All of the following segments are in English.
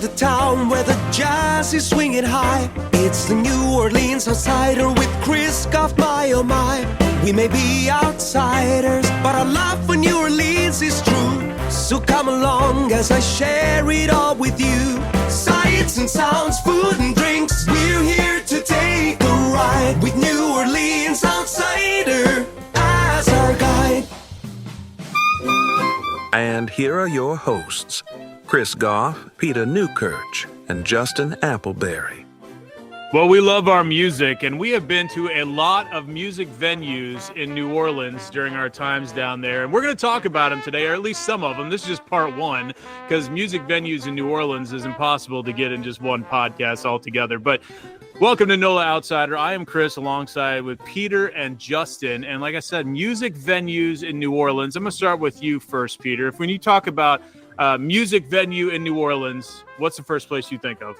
the town where the jazz is swinging high. It's the New Orleans Outsider with Chris Goff, my oh my. We may be outsiders, but our love for New Orleans is true. So come along as I share it all with you. Sights and sounds, food and drinks. We're here to take a ride with New Orleans Outsider as our guide. And here are your hosts, Chris Goff, Peter Newkirch, and Justin Appleberry. Well, we love our music, and we have been to a lot of music venues in New Orleans during our times down there. And we're going to talk about them today, or at least some of them. This is just part one, because music venues in New Orleans is impossible to get in just one podcast altogether. But welcome to NOLA Outsider. I am Chris, alongside with Peter and Justin. And like I said, music venues in New Orleans. I'm going to start with you first, Peter. If when you talk about music venue in New Orleans, what's the first place you think of?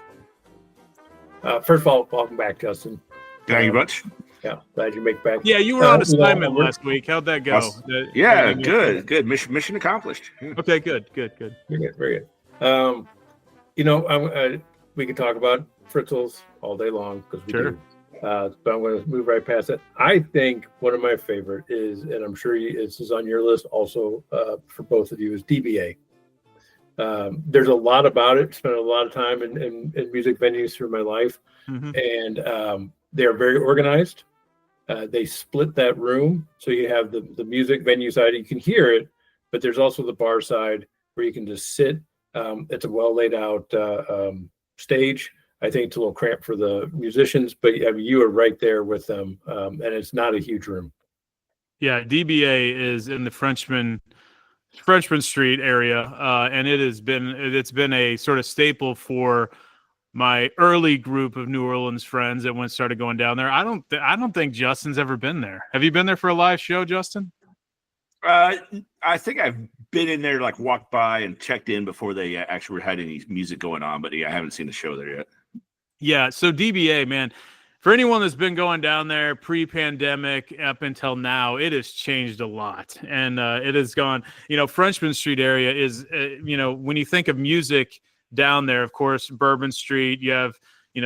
First of all, welcome back, Justin. Thank you much. Yeah, glad you make it back. Yeah, you were on assignment last week. How'd that go? Yeah, good. Mission accomplished. Yeah. Okay, good. Very good. We can talk about Fritzl's all day long because we do. But I'm going to move right past it. I think one of my favorite is, and I'm sure this is on your list also for both of you, is DBA. There's a lot about it. Spent a lot of time in music venues through my life, and they're very organized. They split that room, so you have the music venue side. You can hear it, but there's also the bar side where you can just sit. It's a well laid out stage. I think it's a little cramped for the musicians, but you are right there with them, and it's not a huge room. Yeah, DBA is in the Frenchman Street area, and it's been a sort of staple for my early group of New Orleans friends that started going down there. I don't think Justin's ever been there. Have you been there for a live show, Justin? I think I've been in there, like walked by and checked in before they actually had any music going on, but yeah, I haven't seen the show there yet. Yeah, so DBA, man. For anyone that's been going down there pre-pandemic up until now, it has changed a lot. And it has gone, Frenchman Street area is, when you think of music down there, of course, Bourbon Street, you have,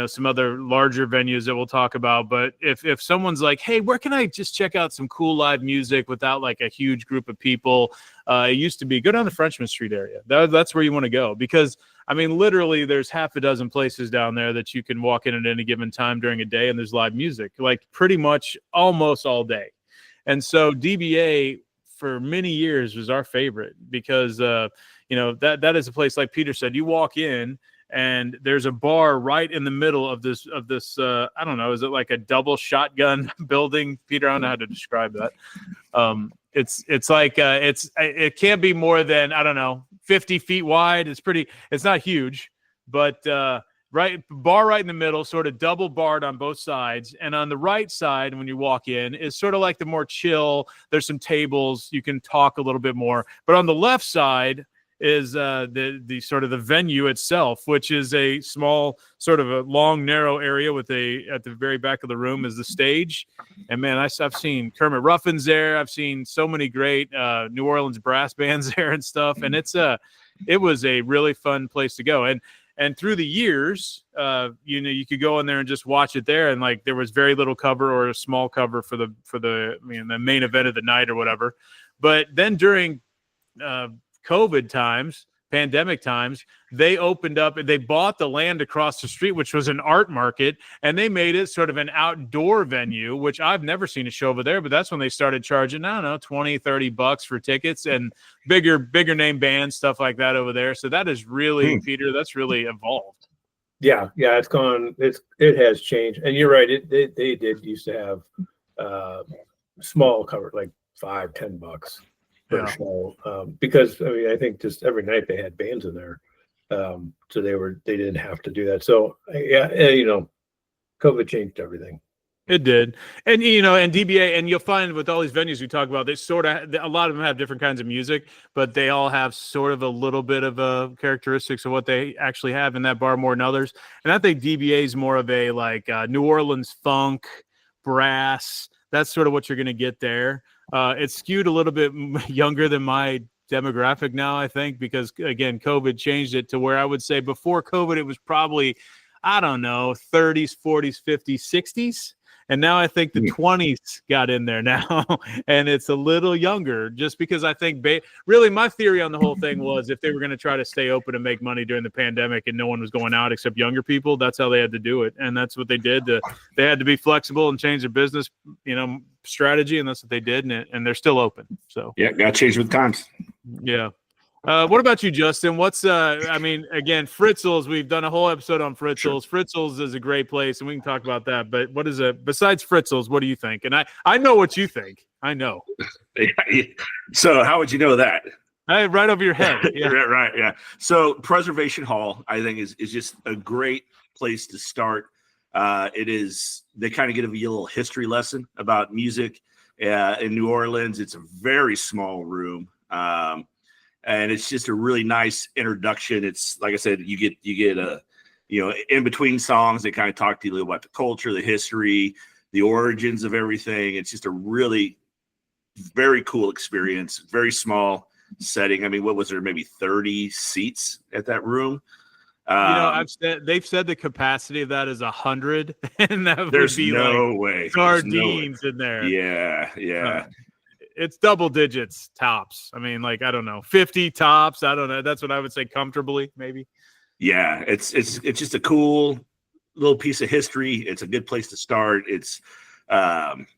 some other larger venues that we'll talk about. But if someone's like, hey, where can I just check out some cool live music without like a huge group of people? It used to be go down the Frenchman Street area. That's where you want to go because literally there's half a dozen places down there that you can walk in at any given time during a day and there's live music, like pretty much almost all day. And so DBA for many years was our favorite because, that is a place, like Peter said, you walk in and there's a bar right in the middle of this, I don't know, is it like a double shotgun building? Peter, I don't know how to describe that. It's like, it can't be more than, I don't know, 50 feet wide. It's not huge, but bar right in the middle, sort of double barred on both sides. And on the right side, when you walk in, is sort of like the more chill. There's some tables. You can talk a little bit more. But on the left side is the sort of the venue itself, which is a small, sort of a long, narrow area with at the very back of the room is the stage. And man, I've seen Kermit Ruffins there. I've seen so many great New Orleans brass bands there and stuff. And it was a really fun place to go. And through the years, you could go in there and just watch it there. And like, there was very little cover or a small cover for the the main event of the night or whatever. But then during COVID times, pandemic times, they opened up and they bought the land across the street, which was an art market, and they made it sort of an outdoor venue, which I've never seen a show over there, but that's when they started charging, I don't know, $20-$30 for tickets and bigger name bands, stuff like that over there. So that is really, Peter, that's really evolved. Yeah, it's gone. It has changed. And you're right. They did used to have small cover, like $5-$10. Show, because I think just every night they had bands in there, so they didn't have to do that. So COVID changed everything. It did, and and DBA, and you'll find with all these venues we talk about, they sort of a lot of them have different kinds of music, but they all have sort of a little bit of characteristics of what they actually have in that bar more than others. And I think DBA is more of a like New Orleans funk, brass. That's sort of what you're going to get there. It's skewed a little bit younger than my demographic now, I think, because again, COVID changed it to where I would say before COVID, it was probably, I don't know, 30s, 40s, 50s, 60s. And now I think the 20s got in there now, and it's a little younger just because I think really my theory on the whole thing was if they were going to try to stay open and make money during the pandemic and no one was going out except younger people, that's how they had to do it. And that's what they did. They had to be flexible and change their business, strategy. And that's what they did. And they're still open. So, yeah, got to change with the times. Yeah. What about you, Justin? What's again, Fritzl's, we've done a whole episode on Fritzl's. Sure. Fritzl's is a great place, and we can talk about that. But what is it besides Fritzl's? What do you think? And I know what you think. I know. So how would you know that? Right over your head. Yeah. Right. Yeah. So Preservation Hall, I think, is just a great place to start. It is. They kind of give you a little history lesson about music in New Orleans. It's a very small room. And it's just a really nice introduction. It's like I said, you get a, in between songs, they kind of talk to you about the culture, the history, the origins of everything. It's just a really very cool experience. Very small setting. I mean, what was there? Maybe 30 seats at that room. They've said the capacity of that is 100, and that there's would be no like way sardines in there. Yeah. It's double digits tops. I mean, like, I don't know, 50 tops. I don't know. That's what I would say comfortably, maybe. Yeah, it's just a cool little piece of history. It's a good place to start. It's like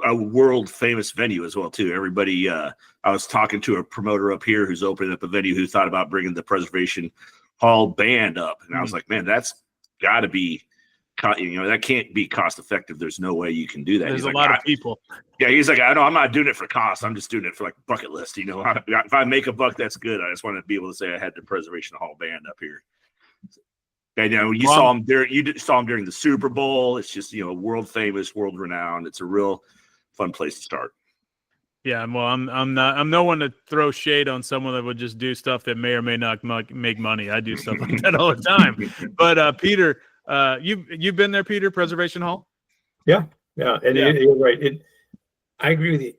a world famous venue as well too. Everybody, I was talking to a promoter up here who's opening up a venue who thought about bringing the Preservation Hall band up, and I was like, man, that's got to be. That can't be cost effective. There's no way you can do that. There's a lot of people. Yeah, he's like, I know I'm not doing it for cost. I'm just doing it for like bucket list. If I make a buck, that's good. I just want to be able to say I had the Preservation Hall band up here. And you saw him there. You saw him during the Super Bowl. It's just world famous, world renowned. It's a real fun place to start. Yeah, well, I'm no one to throw shade on someone that would just do stuff that may or may not make money. I do stuff like that all the time. But Peter. You've been there, Peter, Preservation Hall? Yeah. And you're right. I agree with you.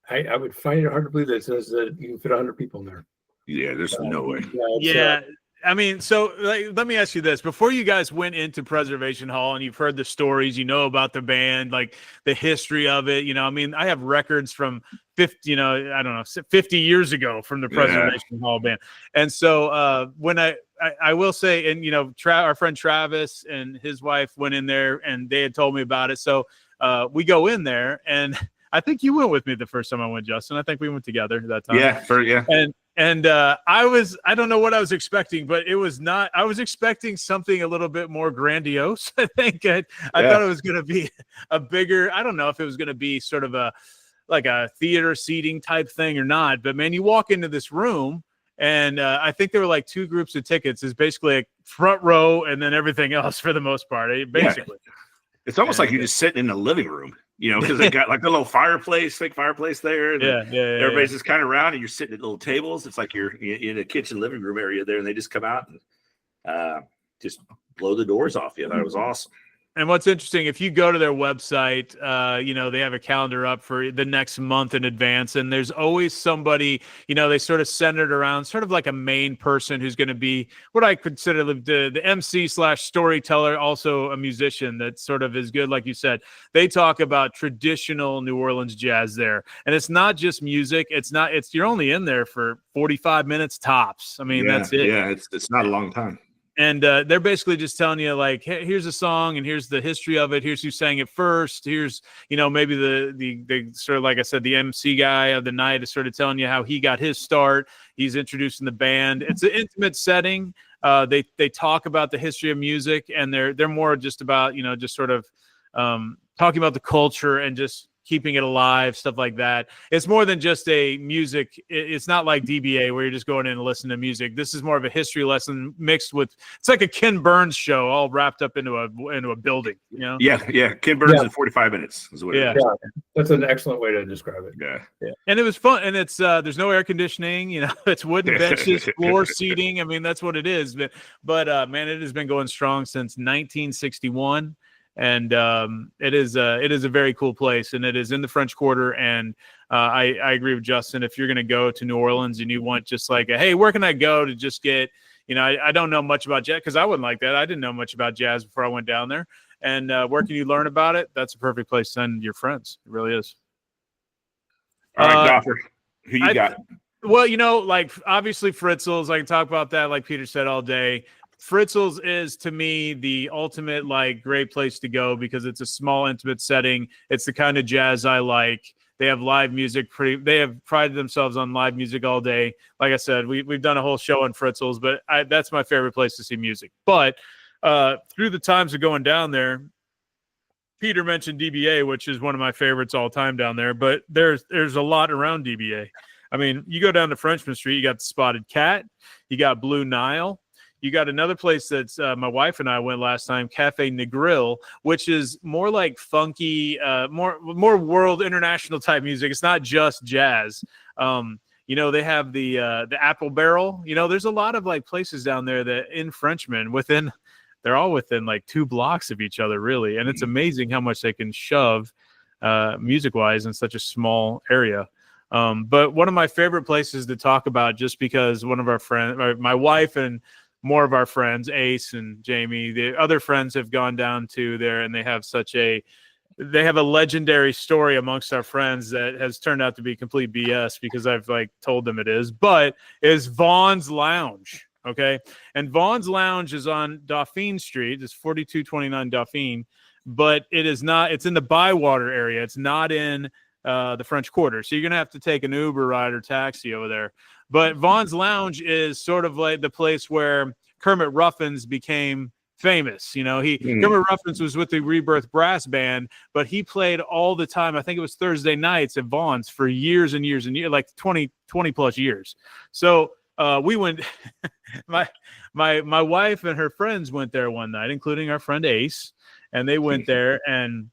I would find it hard to believe that it says that you can fit 100 people in there. Yeah, there's no way. Yeah. I mean, so let me ask you this. Before you guys went into Preservation Hall and you've heard the stories, about the band, like the history of it, I mean, I have records from 50 years ago from the Preservation Hall band. And so when I will say, and our friend Travis and his wife went in there and they had told me about it. So we go in there, and I think you went with me the first time I went, Justin. I think we went together that time. Yeah. And I don't know what I was expecting, but it was not. I was expecting something a little bit more grandiose. I think I thought it was going to be a bigger. I don't know if it was going to be sort of a theater seating type thing or not. But man, you walk into this room. And I think there were like two groups of tickets. It's basically a front row and then everything else for the most part. Basically, it's almost like you're just sitting in the living room, because they got like a little fake fireplace there. And everybody's just kind of around, and you're sitting at little tables. It's like you're in a kitchen living room area there, and they just come out and just blow the doors off you. That was awesome. And what's interesting, if you go to their website, they have a calendar up for the next month in advance, and there's always somebody, they sort of centered around sort of like a main person who's going to be what I consider the MC/storyteller, also a musician that sort of is good. Like you said, they talk about traditional New Orleans jazz there, and it's not just music. You're only in there for 45 minutes tops. I mean, that's it. Yeah, it's not a long time. And they're basically just telling you, like, hey, here's a song and here's the history of it. Here's who sang it first. Here's, maybe the sort of, like I said, the MC guy of the night is sort of telling you how he got his start. He's introducing the band. It's an intimate setting. They talk about the history of music, and they're more just about, just sort of talking about the culture and just keeping it alive, stuff like that. It's more than just a music. It's not like DBA where you're just going in and listening to music. This is more of a history lesson mixed with, it's like a Ken Burns show all wrapped up into a building, Yeah. Ken Burns in 45 minutes is what it is. Yeah. That's an excellent way to describe it. Yeah. And it was fun. And it's, there's no air conditioning, it's wooden benches, floor seating. I mean, that's what it is. But man, it has been going strong since 1961. And it is a very cool place, and it is in the French Quarter. And I agree with Justin. If you're going to go to New Orleans and you want just like, hey, where can I go to just get, I don't know much about jazz, because I wouldn't like that. I didn't know much about jazz before I went down there. And where can you learn about it? That's a perfect place to send your friends. It really is. All right, Goffer, who you got? Well, like obviously Fritzl's. I can talk about that, like Peter said, all day. Fritzl's is, to me, the ultimate like great place to go because it's a small, intimate setting. It's the kind of jazz I like. They have live music. They have prided themselves on live music all day. Like I said, we've done a whole show on Fritzl's, but that's my favorite place to see music. But through the times of going down there, Peter mentioned DBA, which is one of my favorites all time down there. But there's a lot around DBA. I mean, you go down to Frenchman Street, you got the Spotted Cat, you got Blue Nile. You got another place that's my wife and I went last time, Cafe Negril, which is more like funky, more world international type music. It's not just jazz. They have the Apple Barrel. There's a lot of like places down there that in Frenchman they're all within like 2 blocks of each other, really. And it's amazing how much they can shove music wise in such a small area. But one of my favorite places to talk about, just because one of our friends, my wife and more of our friends, Ace and Jamie, the other friends have gone down to there, and they have a legendary story amongst our friends that has turned out to be complete BS because I've like told them it is, but is Vaughn's Lounge. Okay. And Vaughn's Lounge is on Dauphine Street. It's 4229 Dauphine, but it's in the Bywater area. It's not in the French Quarter. So you're going to have to take an Uber ride or taxi over there. But Vaughn's Lounge is sort of like the place where Kermit Ruffins became famous. Kermit Ruffins was with the Rebirth Brass Band, but he played all the time. I think it was Thursday nights at Vaughn's for years and years and years, like 20 plus years. So we went, my wife and her friends went there one night, including our friend Ace, and they went there and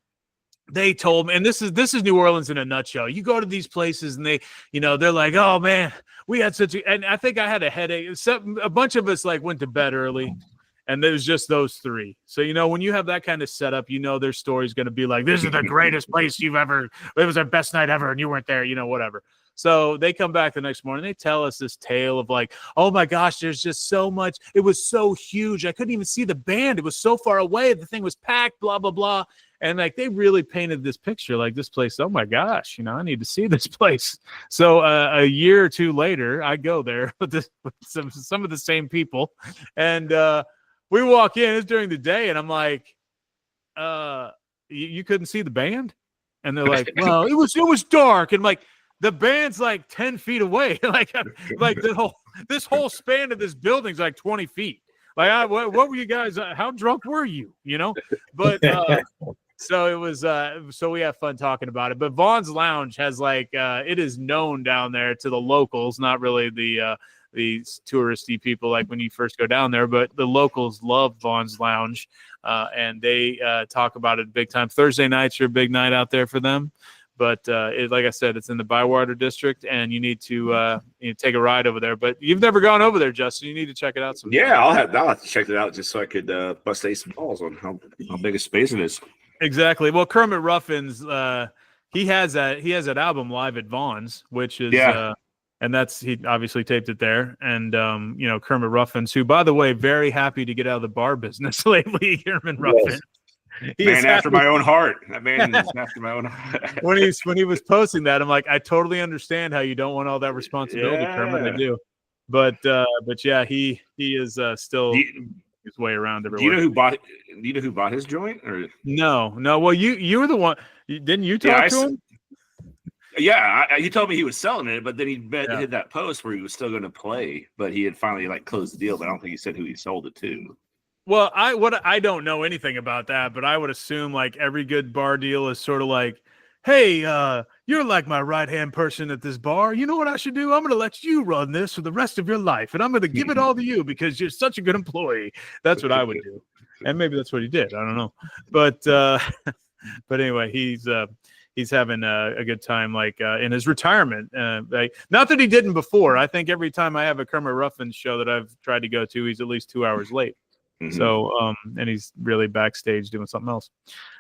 they told me, and this is New Orleans in a nutshell. You go to these places and they're like, oh man, we had and I think I had a headache. A bunch of us like went to bed early, and there was just those 3. So, when you have that kind of setup, their story's going to be like, this is the greatest place it was our best night ever. And you weren't there, whatever. So they come back the next morning. They tell us this tale of like, oh my gosh, there's just so much. It was so huge. I couldn't even see the band. It was so far away. The thing was packed, blah, blah, blah. And like, they really painted this picture, like this place. Oh my gosh, I need to see this place. So a year or 2 later, I go there with some of the same people. And we walk in, it's during the day. And I'm like, you couldn't see the band? And they're like, well, it was dark. And I'm like, the band's like 10 feet away. like this whole span of this building's like 20 feet. Like, what were you guys? How drunk were you? But so it was. So we have fun talking about it. But Vaughn's Lounge has like it is known down there to the locals, not really the touristy people like when you first go down there, but the locals love Vaughn's Lounge, and they talk about it big time. Thursday nights are a big night out there for them. But like I said, it's in the Bywater district, and you need to take a ride over there. But you've never gone over there, Justin. You need to check it out sometime. Yeah, I'll have to check it out just so I could bust Ace some balls on how big a space it is. Exactly. Well, Kermit Ruffins, he has that album live at Vaughn's, which is and he obviously taped it there. And Kermit Ruffins, who, by the way, very happy to get out of the bar business lately. Kermit Ruffins. Man after my own heart. That man is after my own heart. when he was posting that, I'm like, I totally understand how you don't want all that responsibility, Kermit. I do. But yeah, he is still his way around everywhere. Do you know who bought his joint? Or no? Well, you were the one. Didn't you talk to him? Yeah, he told me he was selling it, but then he hit that post where he was still going to play, but he had finally like closed the deal. But I don't think he said who he sold it to. Well, I don't know anything about that, but I would assume like every good bar deal is sort of like, hey, you're like my right-hand person at this bar. You know what I should do? I'm going to let you run this for the rest of your life, and I'm going to give it all to you because you're such a good employee. That's what I would do. And maybe that's what he did. I don't know. But anyway, he's having a good time, like in his retirement. Not that he didn't before. I think every time I have a Kermit Ruffins show that I've tried to go to, he's at least 2 hours late. So, and he's really backstage doing something else.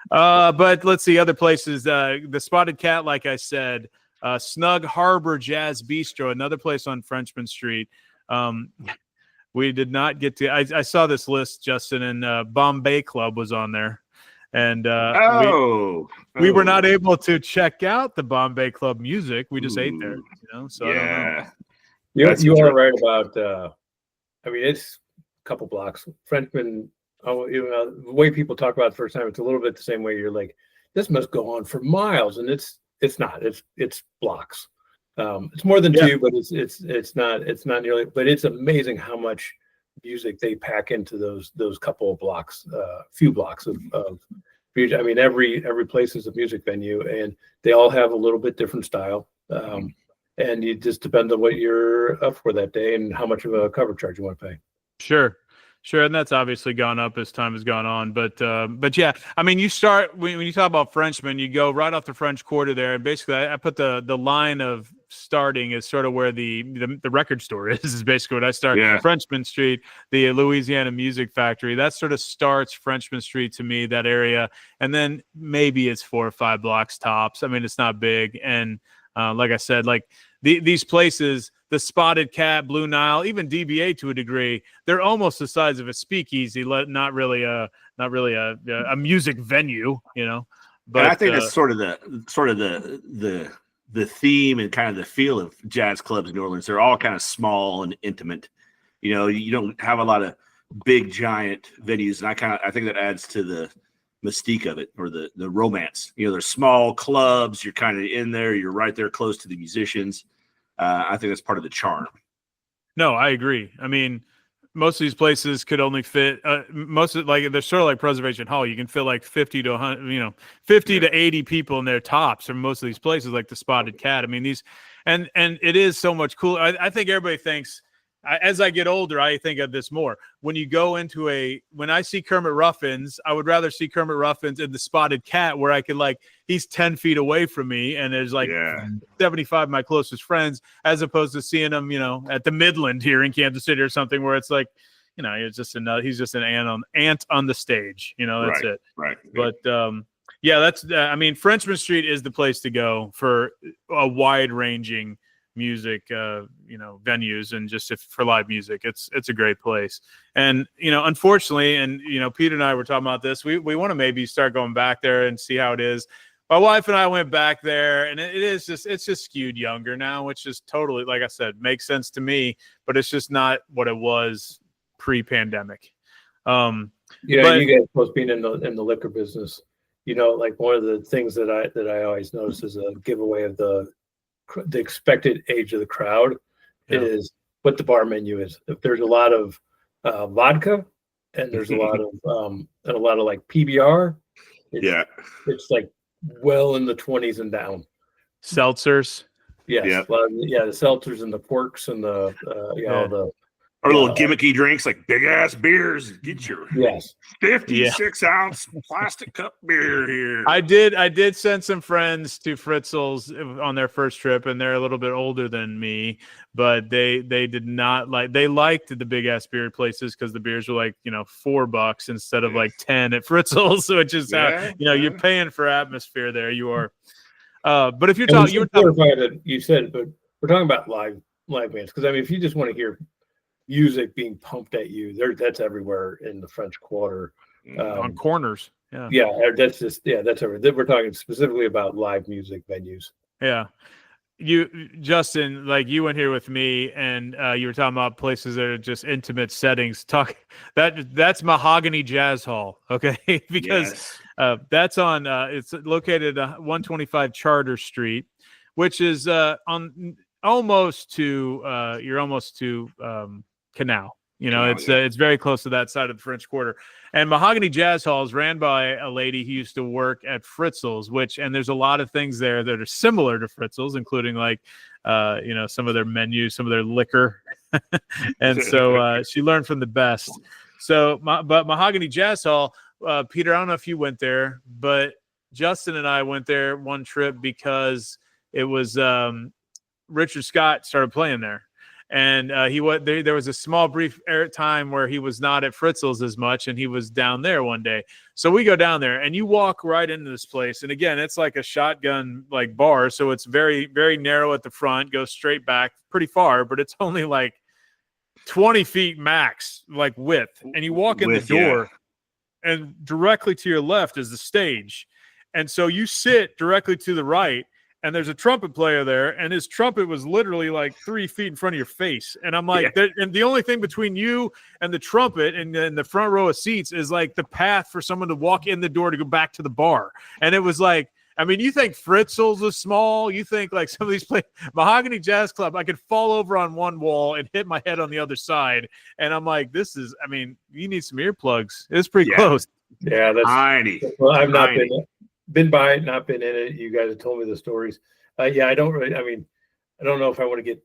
But let's see other places. The Spotted Cat, like I said, Snug Harbor Jazz Bistro, another place on Frenchman Street. We did not get to. I saw this list, Justin, and Bombay Club was on there, and we were not able to check out the Bombay Club music. We just ate there, So I don't know. You are right about. I mean, it's a couple blocks. Frenchman. Oh, the way people talk about it the first time, it's a little bit the same way. You're like, this must go on for miles, and it's not. It's blocks. It's more than two, but it's not nearly. But it's amazing how much music they pack into those couple of blocks, few blocks of music. I mean, every place is a music venue, and they all have a little bit different style. And it just depends on what you're up for that day and how much of a cover charge you want to pay. Sure, and that's obviously gone up as time has gone on. But yeah, I mean, you start when you talk about Frenchmen, you go right off the French Quarter there, and basically, I put the line of starting is sort of where the record store is basically what I start. Yeah. Frenchman Street, the Louisiana Music Factory, that sort of starts Frenchman Street to me, that area, and then maybe it's 4 or 5 blocks tops. I mean, it's not big, and like I said, like these places, the Spotted Cat, Blue Nile, even DBA to a degree, they're almost the size of a speakeasy, not really a music venue, But and I think that's sort of the theme and kind of the feel of jazz clubs in New Orleans. They're all kind of small and intimate. You don't have a lot of big giant venues, and I think that adds to the mystique of it, or the romance. There's small clubs, you're kind of in there, you're right there close to the musicians. I think that's part of the charm. No, I agree. I mean, most of these places could only fit they're sort of like Preservation Hall. You can fit like 50 to 100, 50 to 80 people in their tops, or most of these places like the Spotted Cat. I mean, these and it is so much cooler. I think everybody thinks, as I get older, I think of this more. When you go into when I see Kermit Ruffins, I would rather see Kermit Ruffins in the Spotted Cat, where I could he's 10 feet away from me, and there's 75 of my closest friends, as opposed to seeing him, at the Midland here in Kansas City or something, where it's like, it's just he's just an ant on the stage, that's it. Right. But that's I mean, Frenchman Street is the place to go for a wide ranging music venues, and just for live music, it's a great place. And unfortunately, and Peter and I were talking about this, we want to maybe start going back there and see how it is. My wife and I went back there, and it's just skewed younger now, which is totally, like I said, makes sense to me, but it's just not what it was pre-pandemic. But you guys both being in the liquor business, like one of the things that I always notice is a giveaway of the expected age of the crowd is what the bar menu is. If there's a lot of vodka, and there's a lot of like PBR, it's like well in the 20s and down. Seltzers, the seltzers and the porks and the all the little gimmicky drinks like big ass beers. Get your 56 ounce plastic cup beer here. I did send some friends to Fritzl's on their first trip, and they're a little bit older than me, but they did not they liked the big ass beer places because the beers were like $4 instead of like 10 at Fritzl's, which is how you're paying for atmosphere there. You are. But if you're talking, you said, but we're talking about live bands, because I mean, if you just want to hear music being pumped at you, that's everywhere in the French Quarter, on corners. That's everything. We're talking specifically about live music venues. Justin, like you went here with me, and you were talking about places that are just intimate settings. That's Mahogany Jazz Hall, okay? Because that's on it's located at 125 Charter Street, which is on almost to you're almost to Canal. It's very close to that side of the French Quarter. And Mahogany Jazz Hall is ran by a lady who used to work at Fritzl's, and there's a lot of things there that are similar to Fritzl's, including some of their menus, some of their liquor. And so she learned from the best. So, but Mahogany Jazz Hall, Peter, I don't know if you went there, but Justin and I went there one trip because it was Richard Scott started playing there. And there was a small brief time where he was not at Fritzl's as much, and he was down there one day. So we go down there, and you walk right into this place. And again, it's like a shotgun like bar, so it's very, very narrow at the front, goes straight back pretty far, but it's only like 20 feet max, like width. And you walk in the door, and directly to your left is the stage. And so you sit directly to the right, and there's a trumpet player there, and his trumpet was literally like 3 feet in front of your face. And I'm like, and the only thing between you and the trumpet and the front row of seats is like the path for someone to walk in the door to go back to the bar. And it was like, I mean, you think Fritzl's is small. You think like some of these Mahogany Jazz Club, I could fall over on one wall and hit my head on the other side. And I'm like, you need some earplugs. It's pretty close. Yeah, that's tiny. Well, I've not been by it, not been in it. You guys have told me the stories. I don't know if I want to get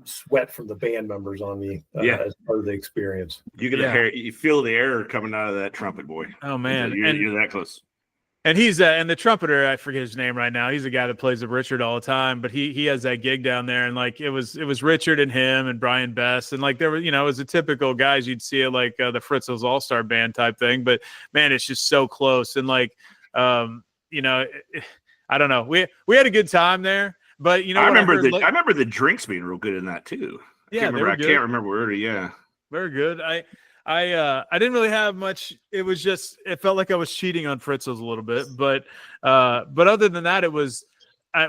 sweat from the band members on me as part of the experience. You feel the air coming out of that trumpet, boy. Oh man, you're that close. And he's and the trumpeter, I forget his name right now. He's a guy that plays with Richard all the time, but he has that gig down there, and like it was Richard and him and Brian Best, and like there were, it was a typical guys you'd see at like the Fritzl's All-Star Band type thing. But man, it's just so close, and like I don't know. We had a good time there, but I remember I remember the drinks being real good in that too. I can't remember where. Yeah, very good. I didn't really have much. It was just, it felt like I was cheating on Fritzl's a little bit, but other than that, it was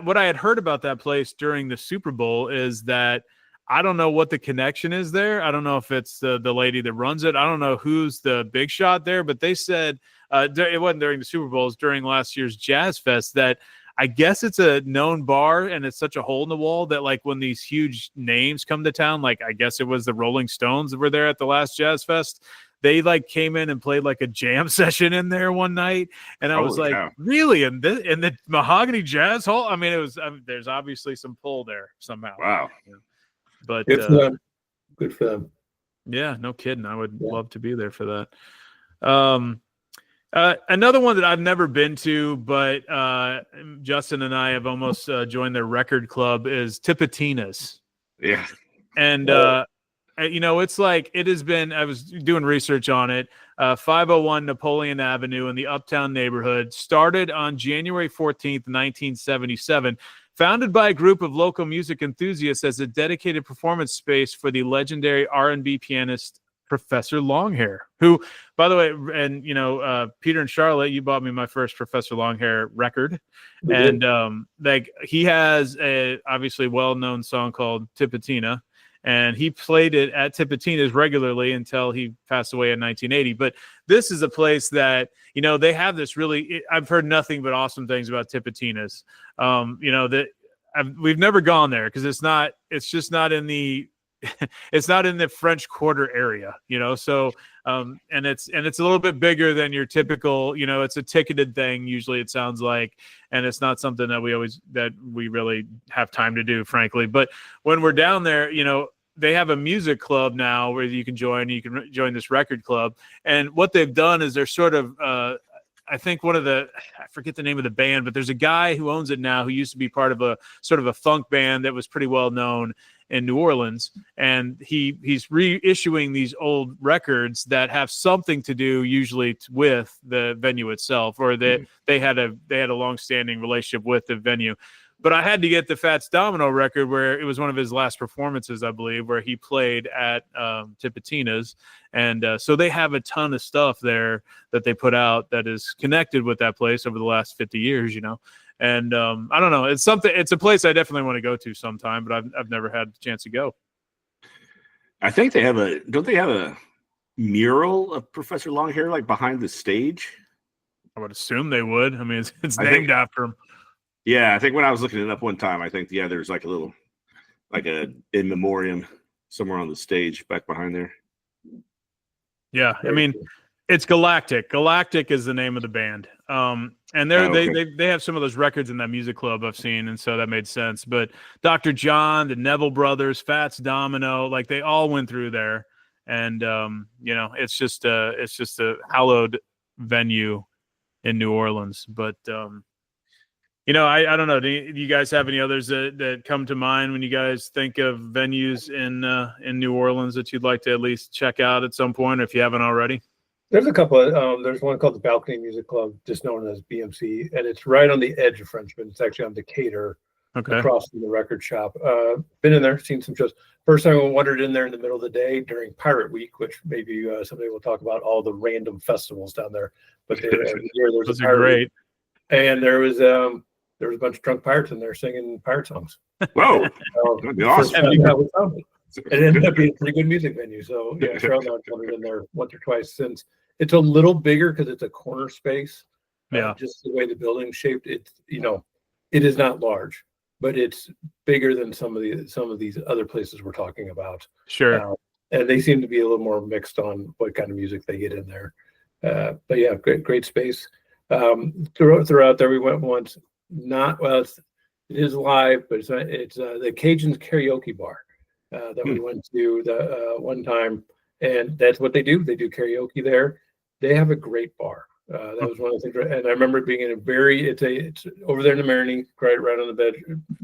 what I had heard about that place during the Super Bowl is that I don't know what the connection is there. I don't know if it's the lady that runs it. I don't know who's the big shot there, but they said it wasn't during the Super Bowl, it was during last year's Jazz Fest that I guess it's a known bar and it's such a hole in the wall that like when these huge names come to town, like I guess it was the Rolling Stones that were there at the last Jazz Fest. They like came in and played like a jam session in there one night. And I was like, really? In the Mahogany Jazz Hall? I mean, there's obviously some pull there somehow. Wow. But good for them. Yeah, no kidding. I would love to be there for that. Another one that I've never been to, but Justin and I have almost joined their record club is Tipitina's. Yeah. And, it's like it has been, I was doing research on it, 501 Napoleon Avenue in the Uptown neighborhood, started on January 14th, 1977. Founded by a group of local music enthusiasts as a dedicated performance space for the legendary R&B pianist Professor Longhair, who, by the way, and Peter and Charlotte, you bought me my first Professor Longhair record, and like he has a obviously well-known song called Tipitina, and he played it at Tipitina's regularly until he passed away in 1980. But this is a place that they have this really. I've heard nothing but awesome things about Tipitina's. We've never gone there because it's just not in the. It's not in the French Quarter area, so and it's a little bit bigger than your typical, it's a ticketed thing usually, it sounds like, and it's not something that we really have time to do, frankly. But when we're down there, they have a music club now where you can join this record club, and what they've done is they're sort of I think I forget the name of the band, but there's a guy who owns it now who used to be part of a sort of a funk band that was pretty well known in New Orleans, and he's reissuing these old records that have something to do usually with the venue itself, or that they had a long-standing relationship with the venue. But I had to get the Fats Domino record where it was one of his last performances, I believe, where he played at Tipitina's. And so they have a ton of stuff there that they put out that is connected with that place over the last 50 years, And I don't know. It's a place I definitely want to go to sometime, but I've never had the chance to go. I think don't they have a mural of Professor Longhair like behind the stage? I would assume they would. I mean, it's named after him. Yeah, I think when I was looking it up one time, I think there's like a in memoriam somewhere on the stage back behind there. Yeah, I mean, it's Galactic. Galactic is the name of the band. And they have some of those records in that music club I've seen, and so that made sense. But Dr. John, the Neville Brothers, Fats Domino, like they all went through there, and it's just a hallowed venue in New Orleans. But I don't know. Do you guys have any others that come to mind when you guys think of venues in New Orleans that you'd like to at least check out at some point, if you haven't already? There's a couple of, there's one called the Balcony Music Club, just known as BMC, and it's right on the edge of Frenchman. It's actually on Decatur, across from the record shop. Been in there, seen some shows. First time I wandered in there in the middle of the day during Pirate Week, which maybe someday we'll talk about all the random festivals down there. But those are great. Week, and there was a bunch of drunk pirates in there singing pirate songs. Whoa, that'd be awesome. It ended up being a pretty good music venue. So yeah, Cheryl and I wandered in there once or twice since. It's a little bigger because it's a corner space. Yeah, just the way the building's shaped, it is not large, but it's bigger than some of these other places we're talking about. Sure. And they seem to be a little more mixed on what kind of music they get in there. But yeah, great space. Throughout there, we went once. It is live, but it's the Cajuns karaoke bar that we went to the one time, and that's what they do. They do karaoke there. They have a great bar. That was one of the things, and I remember it being in it's over there in the Marigny, right on the bed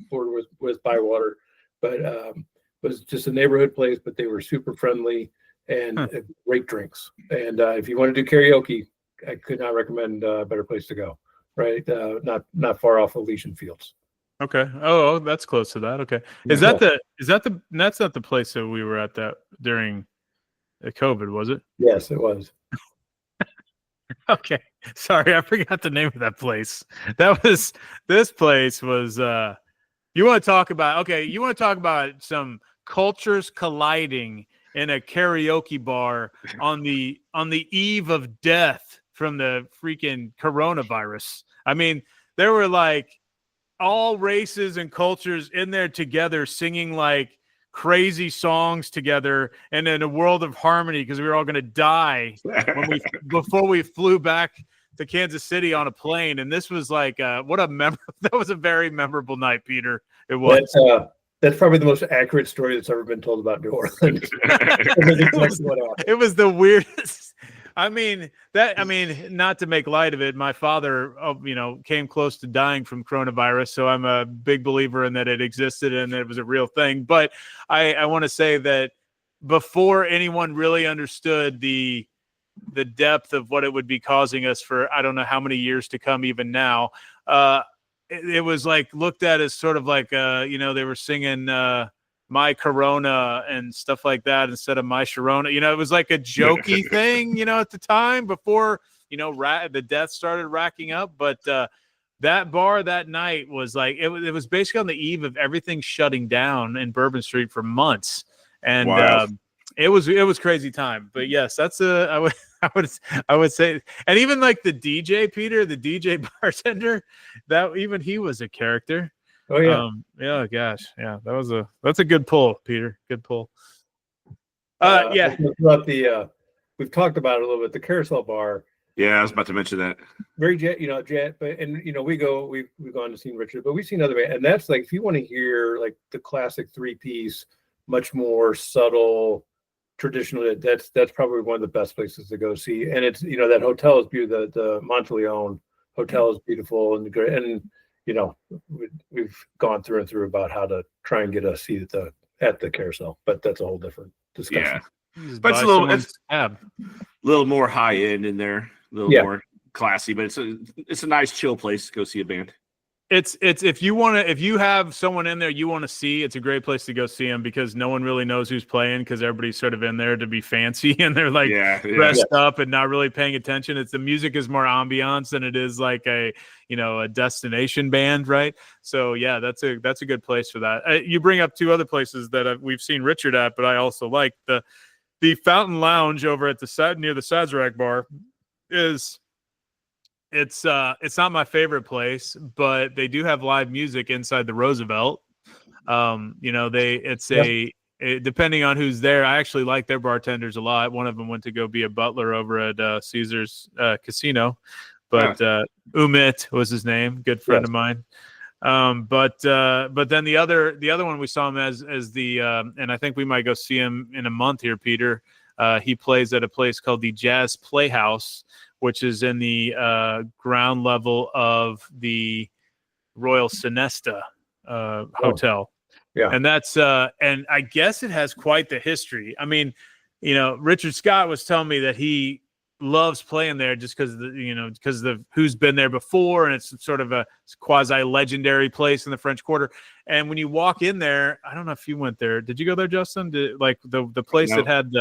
border with Bywater, but was just a neighborhood place. But they were super friendly and great drinks. And if you want to do karaoke, I could not recommend a better place to go. Right, not far off Elysian Fields. Okay. Oh, that's close to that. Okay. That's not the place that we were at that during COVID, was it? Yes, it was. Okay. Sorry, I forgot the name of that place. This place was you want to talk about some cultures colliding in a karaoke bar on the eve of death from the freaking coronavirus. I mean, there were like all races and cultures in there together singing like crazy songs together and in a world of harmony because we were all going to die before we flew back to Kansas City on a plane. And this was like that was a very memorable night, Peter. It was. That's probably the most accurate story that's ever been told about New Orleans. It was the weirdest. I mean, not to make light of it, my father, came close to dying from coronavirus. So I'm a big believer in that it existed and that it was a real thing. But I want to say that before anyone really understood the depth of what it would be causing us for, I don't know how many years to come, even now, it was like looked at as sort of like, they were singing My Corona and stuff like that instead of My Sharona. It was like a jokey thing, at the time before, the death started racking up. But that bar that night was like, it was basically on the eve of everything shutting down in Bourbon Street for months. And wow. It was crazy time. But yes, that's I would say, and even like the DJ, Peter, the DJ bartender, that even he was a character. Oh yeah. Yeah, gosh. Yeah, that's a good pull, Peter. Good pull. Yeah. We've talked about it a little bit, the Carousel Bar. Yeah, I was about to mention that. Very jet, but we've gone to see Richard, but we've seen other bands, and that's like if you want to hear like the classic 3-piece, much more subtle, traditional, that's probably one of the best places to go see. And it's that hotel is beautiful. The Monteleone Hotel is beautiful and great, and we've gone through and through about how to try and get a seat at the Carousel, but that's a whole different discussion. Yeah, but it's a little more high end in there, a little more classy, but it's a nice chill place to go see a band. It's if you have someone in there you want to see, it's a great place to go see them because no one really knows who's playing because everybody's sort of in there to be fancy and they're like dressed up and not really paying attention. The music is more ambiance than it is like a destination band, right? So yeah, that's a good place for that. You bring up two other places that we've seen Richard at, but I also like the Fountain Lounge over at near the Sazerac Bar is. It's not my favorite place, but they do have live music inside the Roosevelt. Depending on who's there. I actually like their bartenders a lot. One of them went to go be a butler over at Caesar's Casino, but Umit was his name, good friend of mine. But then the other one we saw him as the and I think we might go see him in a month here, Peter. He plays at a place called the Jazz Playhouse, which is in the ground level of the Royal Sonesta Hotel. Yeah. And that's and I guess it has quite the history. I mean, Richard Scott was telling me that he loves playing there just because of who's been there before, and it's sort of a quasi legendary place in the French Quarter. And when you walk in there, I don't know if you went there. Did you go there, Justin? The place No. that had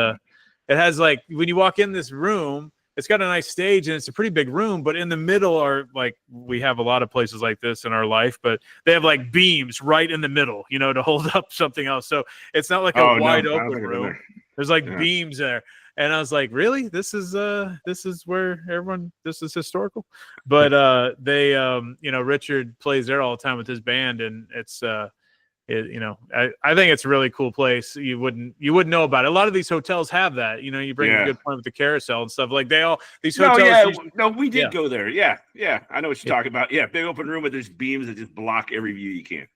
it has like when you walk in this room, it's got a nice stage and it's a pretty big room, but in the middle are like, we have a lot of places like this in our life, but they have like beams right in the middle, to hold up something else. So it's not like a wide open room. There's like beams there. And I was like, really? This is where this is historical. But they Richard plays there all the time with his band, and it's I think it's a really cool place. You wouldn't know about it. A lot of these hotels have that. You bring a good point with the carousel and stuff. Like these hotels. We did go there. Yeah. I know what you're talking about. Yeah, big open room, but there's beams that just block every view you can.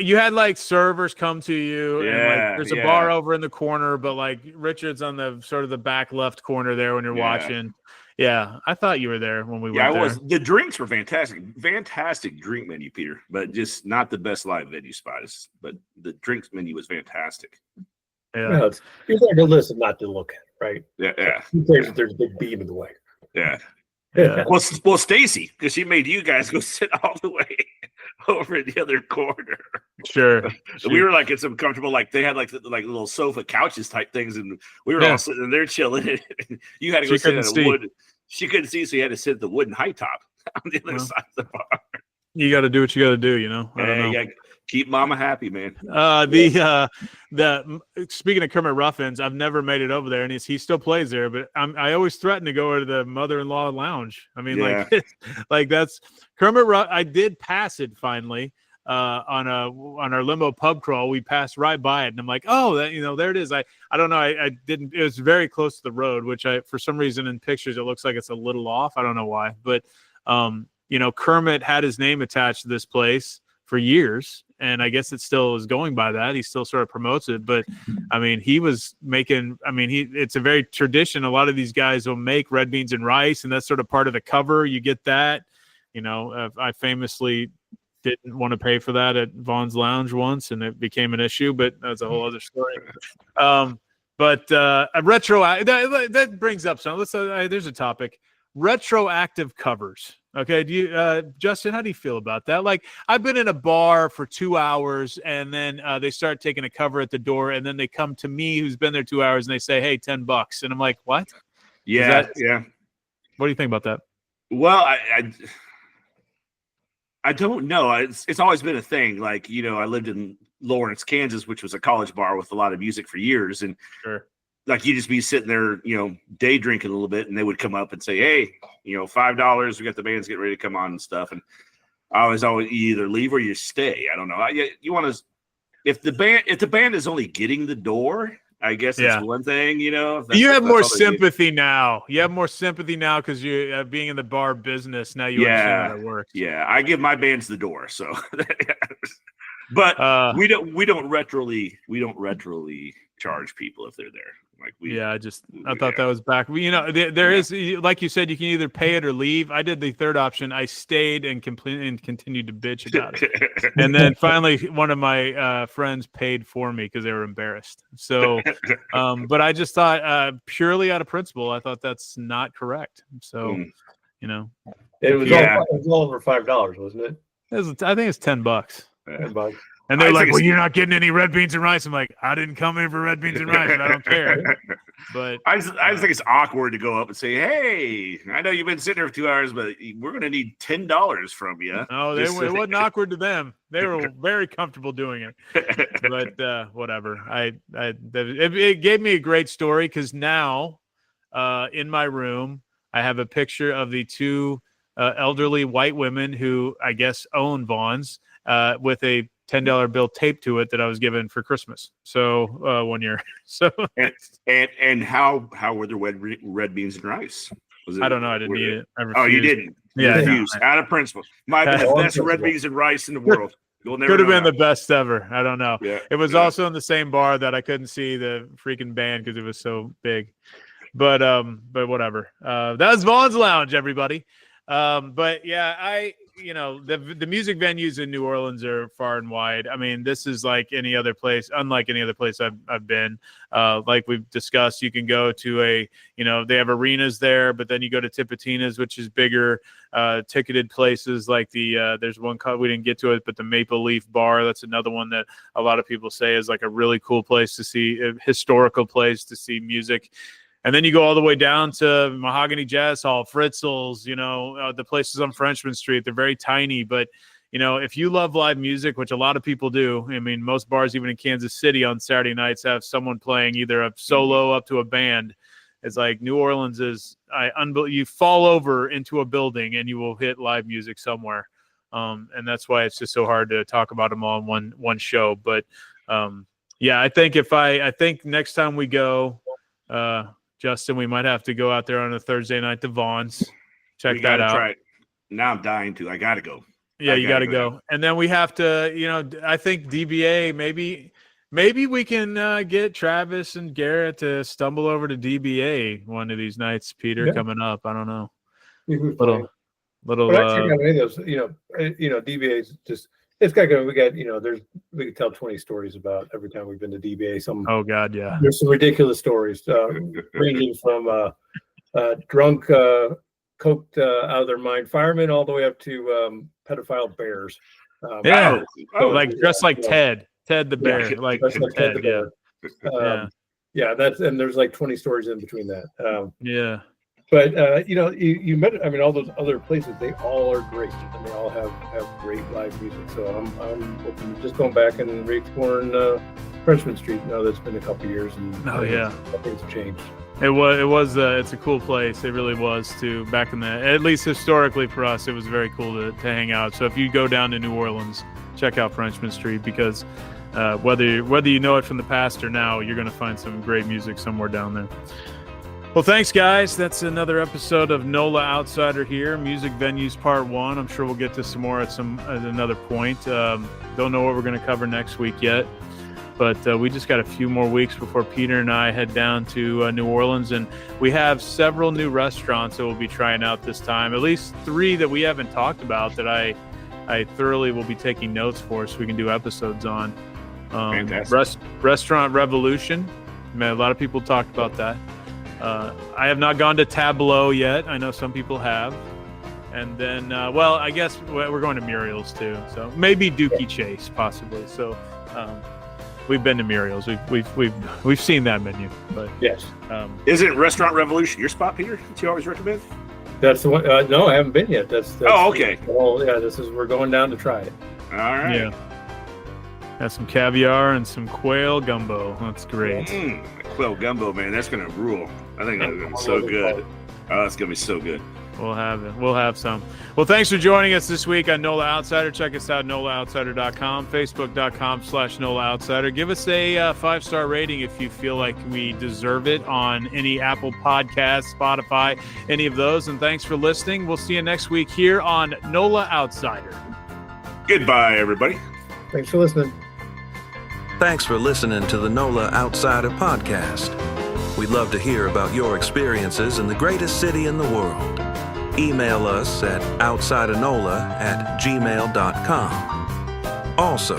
You had like servers come to you, and like there's a bar over in the corner, but like Richard's on the sort of the back left corner there when you're watching. Yeah, I thought you were there when we went there. Yeah, I was. The drinks were fantastic. Fantastic drink menu, Peter, but just not the best live venue spot. But the drinks menu was fantastic. Yeah. It's like a listen, not to look at, right? Yeah. There's a big beam in the way. Yeah. Yeah. Well, Stacy, because she made you guys go sit all the way over in the other corner. Sure. We were like in some comfortable, like they had like little sofa couches type things, and we were all sitting there chilling. You had to go sit at a wood. She couldn't see, so you had to sit at the wooden high top on the other side of the bar. You got to do what you got to do, I don't know. You gotta keep mama happy, man. The speaking of Kermit Ruffins, I've never made it over there, and he still plays there. But I always threaten to go to the mother-in-law lounge. I mean, like that's Kermit. I did pass it finally on our limo pub crawl. We passed right by it, and I'm like, oh, there it is. I don't know. I didn't. It was very close to the road, which for some reason in pictures it looks like it's a little off. I don't know why, but Kermit had his name attached to this place for years, and I guess it still is going by that. He still sort of promotes it, but I mean, he was making. I mean, it's a very tradition. A lot of these guys will make red beans and rice, and that's sort of part of the cover. You get that. I famously didn't want to pay for that at Vaughn's Lounge once, and it became an issue, but that's a whole other story. But a retro that brings up some. There's a topic: retroactive covers. Okay, do you, Justin? How do you feel about that? Like, I've been in a bar for 2 hours, and then they start taking a cover at the door, and then they come to me, who's been there 2 hours, and they say, "Hey, $10," and I'm like, "What?" Yeah. What do you think about that? Well, I don't know. It's always been a thing. Like, I lived in Lawrence, Kansas, which was a college bar with a lot of music for years. And like, you just be sitting there, day drinking a little bit, and they would come up and say, "Hey, $5. We got the bands getting ready to come on and stuff." And I was always, you either leave or you stay. I don't know. You want to, if the band is only getting the door, I guess it's one thing, you have more sympathy now. You have more sympathy now because you being in the bar business now. You understand how that works. Yeah, I give my bands the door. So, but we don't retroly charge people if they're there. Like I thought that was back. There is, like you said, you can either pay it or leave. I did the third option. I stayed and continued to bitch about it. And then finally, one of my friends paid for me because they were embarrassed. So, but I just thought purely out of principle, I thought that's not correct. So, it was all over $5, wasn't it? I think it's $10. $10. And they're like, "Well, you're not getting any red beans and rice." I'm like, "I didn't come in for red beans and rice, and I don't care." But I just think it's awkward to go up and say, "Hey, I know you've been sitting here for 2 hours, but we're going to need $10 from you." No, it wasn't awkward to them. They were very comfortable doing it. But whatever. It gave me a great story because now, in my room, I have a picture of the two elderly white women who I guess own Vaughn's with a $10 bill taped to it that I was given for Christmas. So 1 year. So and how were the red beans and rice? I don't know. I didn't eat it. You didn't? Yeah, refused. Out of principle. Might have been the best red beans and rice in the world. You'll never could have been that. the best ever. I don't know. Yeah, it was also in the same bar that I couldn't see the freaking band because it was so big. But whatever. That was Vaughn's Lounge, everybody. But yeah, you know, the music venues in New Orleans are far and wide. I mean, this is like any other place, unlike any other place I've been. Like we've discussed, you can go to they have arenas there, but then you go to Tipitina's, which is bigger, ticketed places like there's one called, we didn't get to it, but the Maple Leaf Bar. That's another one that a lot of people say is like a really cool place to see, a historical place to see music. And then you go all the way down to Mahogany Jazz Hall, Fritzl's, the places on Frenchman Street. They're very tiny, but, if you love live music, which a lot of people do, I mean, most bars, even in Kansas City on Saturday nights, have someone playing either a solo up to a band. It's like New Orleans is, you fall over into a building and you will hit live music somewhere. And that's why it's just so hard to talk about them all in one show. But, I think next time we go, Justin, we might have to go out there on a Thursday night to Vaughn's. Check that out. Try it. Now I'm dying to. I got to go. Yeah, you got to go. And then we have to, I think DBA, maybe we can get Travis and Garrett to stumble over to DBA one of these nights, Peter, coming up. I don't know. Little. But actually, DBA's just. It's got to go. We could tell 20 stories about every time we've been to DBA. Oh God, yeah. There's some ridiculous stories, ranging from drunk, coked out of their mind firemen all the way up to pedophile bears. Dressed like Ted the bear, like Ted. And there's like 20 stories in between that. But you met. I mean, all those other places, they all are great, and they all have great live music. So I'm hoping just going back and re-exploring Frenchman Street. Now that's been a couple years, and things have changed. It was. It's a cool place. It really was too. Back in at least historically for us, it was very cool to hang out. So if you go down to New Orleans, check out Frenchman Street because whether you know it from the past or now, you're going to find some great music somewhere down there. Well, thanks, guys. That's another episode of NOLA Outsider here, Music Venues Part 1. I'm sure we'll get to some more at another point. Don't know what we're going to cover next week yet, but we just got a few more weeks before Peter and I head down to New Orleans, and we have several new restaurants that we'll be trying out this time, at least 3 that we haven't talked about that I thoroughly will be taking notes for so we can do episodes on. Fantastic. Restaurant Revolution. Man, a lot of people talked about that. I have not gone to Tableau yet. I know some people have. And then, I guess we're going to Muriel's too. So maybe Dookie Chase, possibly. So we've been to Muriel's. We've seen that menu. But yes. Isn't Restaurant Revolution your spot, Peter? That you always recommend? That's the one. No, I haven't been yet. That's okay. We're going down to try it. All right. Yeah. Got some caviar and some quail gumbo. That's great. Quail gumbo, man. That's going to rule. I think that's going to be so good. Oh, that's going to be so good. We'll have it. We'll have some. Well, thanks for joining us this week on NOLA Outsider. Check us out, NOLAOutsider.com, Facebook.com/NOLA Outsider. Give us a 5-star rating if you feel like we deserve it on any Apple Podcasts, Spotify, any of those. And thanks for listening. We'll see you next week here on NOLA Outsider. Goodbye, everybody. Thanks for listening. Thanks for listening to the NOLA Outsider podcast. We'd love to hear about your experiences in the greatest city in the world. Email us at outsidernola@gmail.com. Also,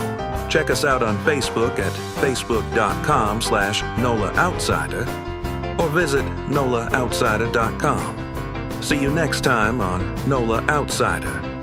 check us out on Facebook at facebook.com/NOLA Outsider or visit NOLAOutsider.com. See you next time on NOLA Outsider.